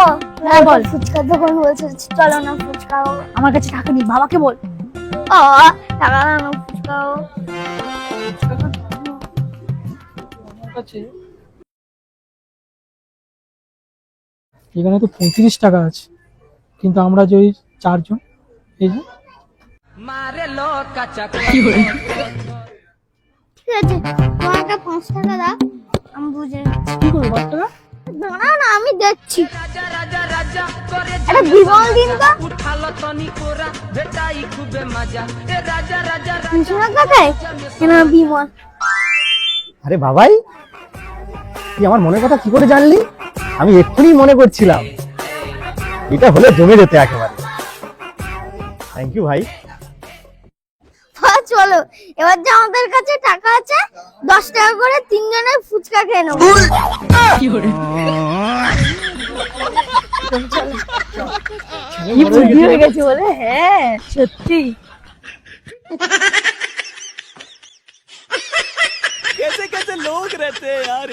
ও হ্যাঁ, বল। ফুচকা দোকান বলছে, চলো না ফুচকা খাবো। আমার কাছে টাকা নেই, বাবাকে বল। ও টাকা দাও না ফুচকা খাবো। আমার কাছে এখানে তো 35 টাকা আছে, কিন্তু আমরা যে ওই 4 জন, এই যে ঠিক আছে, তোমাকে 5 টাকা দাও, আমি বুঝে নিচ্ছি। কি করবো 5 টাকা? দাঁড়া না, আমি দেখছি। একটা বিমল দিন তো। 300 টাকা দেয় কেন বিমল? আরে বাবাই, তুই আমার মনের কথা কি করে জানলি? আমি এক্ষুনি মনে করছিলাম এটা হলে জমে যেত একেবারে। থ্যাংক ইউ ভাই। চলো, এবার যে আমাদের কাছে টাকা আছে 10 টাকা করে 3 জনের ফুচকা খেয়ে নেবো। কি বুদ্ধি হয়ে গেছে বলে, হ্যাঁ সত্যি। कैसे कैसे लोग रहते हैं यार।